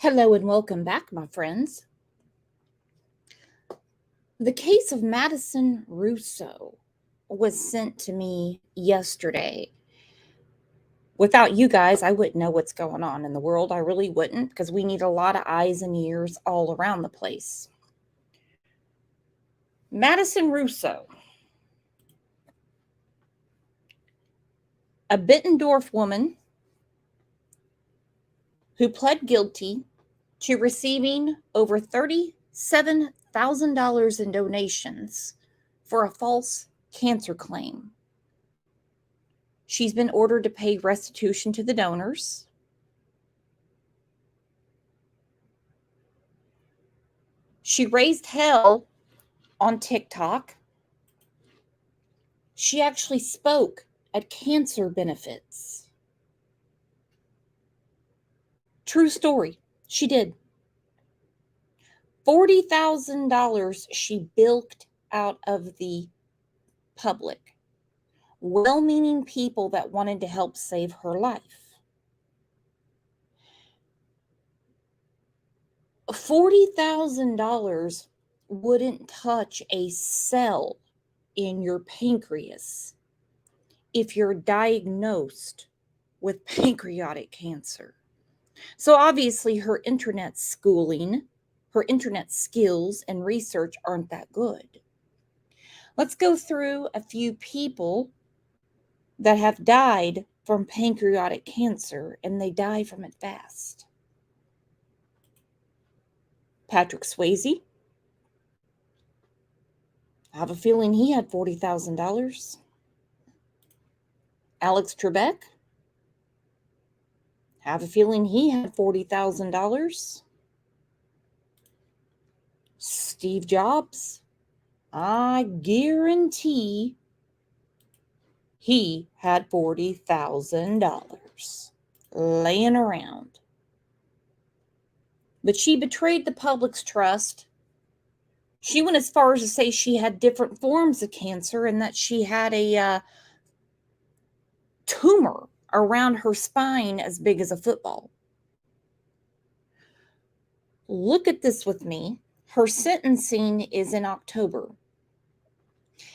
Hello and welcome back, my friends. The case of Madison Russo was sent to me yesterday. Without you guys, I wouldn't know what's going on in the world. I really wouldn't, because we need a lot of eyes and ears all around the place. Madison Russo, a Bettendorf woman who pled guilty to receiving over $37,000 in donations for a false cancer claim. She's been ordered to pay restitution to the donors. She raised hell on TikTok. She actually spoke at cancer benefits. True story. She did. $40,000 she bilked out of the public. Well-meaning people that wanted to help save her life. $40,000 wouldn't touch a cell in your pancreas if you're diagnosed with pancreatic cancer. So obviously her internet schooling, her internet skills and research aren't that good. Let's go through a few people that have died from pancreatic cancer, and they die from it fast. Patrick Swayze. I have a feeling he had $40,000. Alex Trebek. I have a feeling he had $40,000. Steve Jobs. I guarantee he had $40,000 laying around. But she betrayed the public's trust. She went as far as to say she had different forms of cancer and that she had a tumor around her spine as big as a football. Look at this with me. Her sentencing is in October.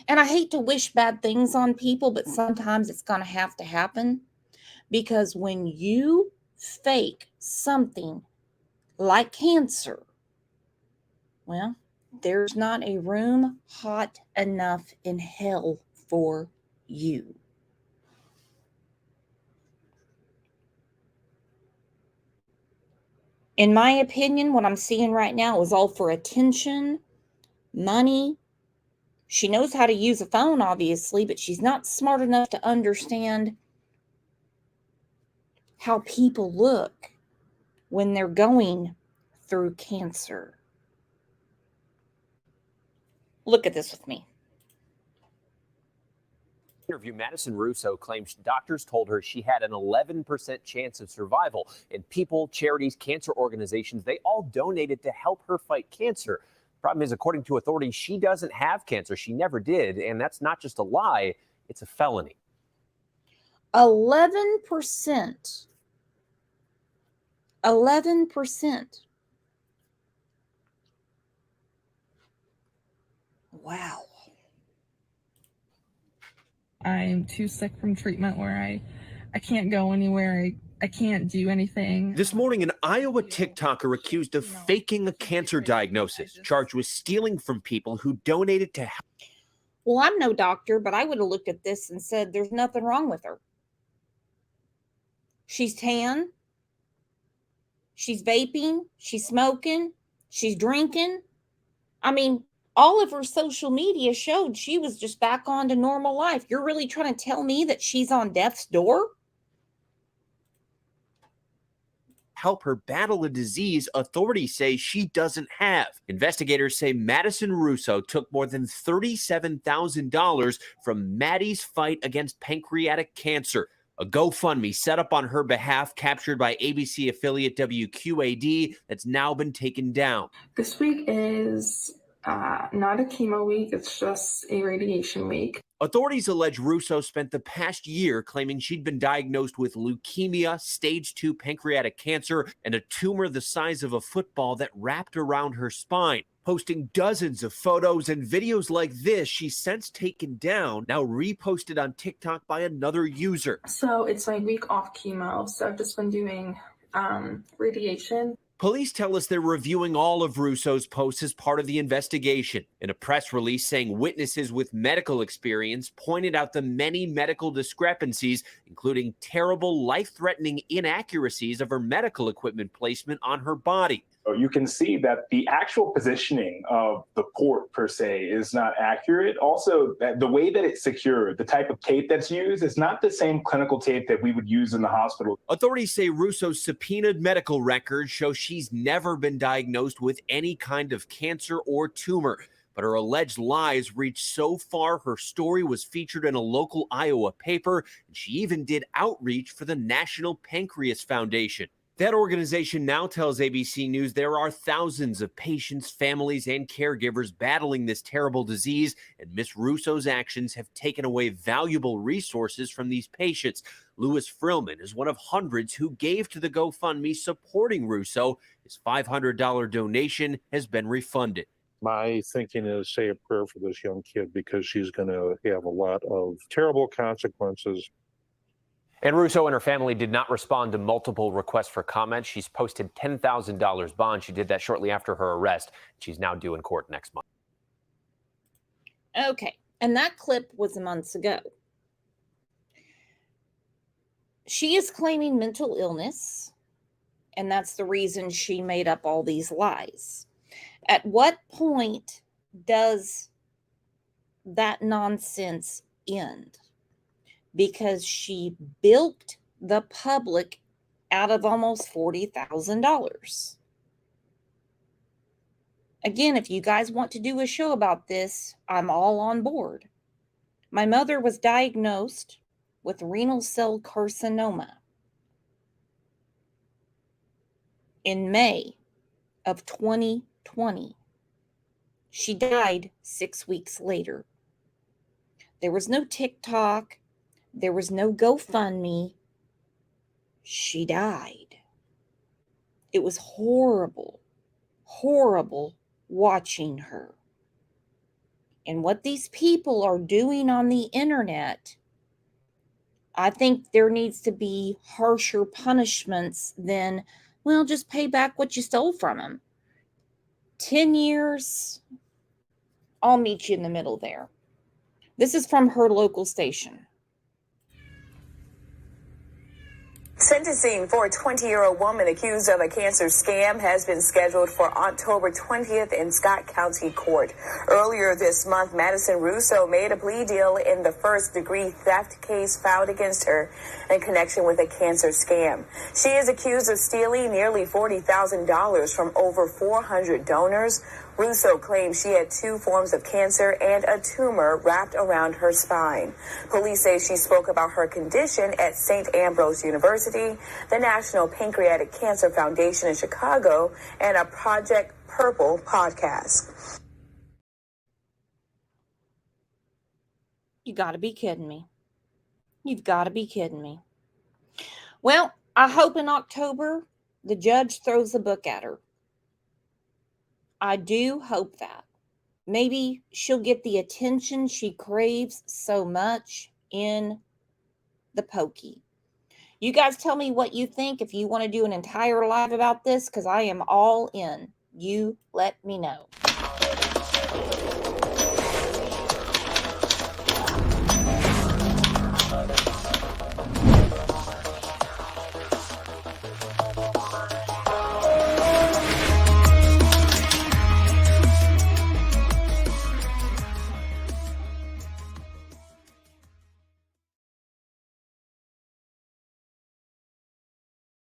And I hate to wish bad things on people, but sometimes it's going to have to happen. Because when you fake something like cancer, well, there's not a room hot enough in hell for you. In my opinion, what I'm seeing right now is all for attention, money. She knows how to use a phone, obviously, but she's not smart enough to understand how people look when they're going through cancer. Look at this with me. Interview, Madison Russo claims doctors told her she had an 11% chance of survival. And people, charities, cancer organizations, they all donated to help her fight cancer. Problem is, according to authorities, she doesn't have cancer. She never did. And that's not just a lie, it's a felony. 11%. 11%. Wow. I'm too sick from treatment where I can't go anywhere. I can't do anything. This morning, an Iowa TikToker accused of faking a cancer diagnosis, charged with stealing from people who donated to help. Well, I'm no doctor, but I would have looked at this and said there's nothing wrong with her. She's tan. She's vaping. She's smoking. She's drinking. I mean, all of her social media showed she was just back on to normal life. You're really trying to tell me that she's on death's door? Help her battle a disease authorities say she doesn't have. Investigators say Madison Russo took more than $37,000 from Maddie's fight against pancreatic cancer. A GoFundMe set up on her behalf, captured by ABC affiliate WQAD, that's now been taken down. This week is Not a chemo week, it's just a radiation week. Authorities allege Russo spent the past year claiming she'd been diagnosed with leukemia, stage 2 pancreatic cancer, and a tumor the size of a football that wrapped around her spine. Posting dozens of photos and videos like this, she's since taken down, now reposted on TikTok by another user. So it's my week off chemo, so I've just been doing radiation. Police tell us they're reviewing all of Russo's posts as part of the investigation. In a press release saying witnesses with medical experience pointed out the many medical discrepancies, including terrible, life-threatening inaccuracies of her medical equipment placement on her body. You can see that the actual positioning of the port per se is not accurate. Also, the way that it's secured, the type of tape that's used, is not the same clinical tape that we would use in the hospital. Authorities say Russo's subpoenaed medical records show she's never been diagnosed with any kind of cancer or tumor. But her alleged lies reached so far, her story was featured in a local Iowa paper, and she even did outreach for the National Pancreas Foundation. That organization now tells ABC News there are thousands of patients, families, and caregivers battling this terrible disease, and Ms. Russo's actions have taken away valuable resources from these patients. Louis Frillman is one of hundreds who gave to the GoFundMe supporting Russo. His $500 donation has been refunded. My thinking is say a prayer for this young kid because she's going to have a lot of terrible consequences. And Russo and her family did not respond to multiple requests for comment. She's posted $10,000 bond. She did that shortly after her arrest. She's now due in court next month. Okay, and that clip was months ago. She is claiming mental illness, and that's the reason she made up all these lies. At what point does that nonsense end? Because she bilked the public out of almost $40,000. Again, if you guys want to do a show about this, I'm all on board. My mother was diagnosed with renal cell carcinoma in May of 2020. She died 6 weeks later. There was no TikTok. There was no GoFundMe. She died. It was horrible, horrible watching her. And what these people are doing on the internet, I think there needs to be harsher punishments than, well, just pay back what you stole from them. 10 years, I'll meet you in the middle there. This is from her local station. Sentencing for a 20-year-old woman accused of a cancer scam has been scheduled for October 20th in Scott County Court. Earlier this month, Madison Russo made a plea deal in the first-degree theft case filed against her in connection with a cancer scam. She is accused of stealing nearly $40,000 from over 400 donors. Russo claims she had 2 forms of cancer and a tumor wrapped around her spine. Police say she spoke about her condition at St. Ambrose University, the National Pancreatic Cancer Foundation in Chicago, and a Project Purple podcast. You got to be kidding me. You've got to be kidding me. Well, I hope in October the judge throws the book at her. I do hope that. Maybe she'll get the attention she craves so much in the pokey. You guys tell me what you think if you want to do an entire live about this, because I am all in. You let me know.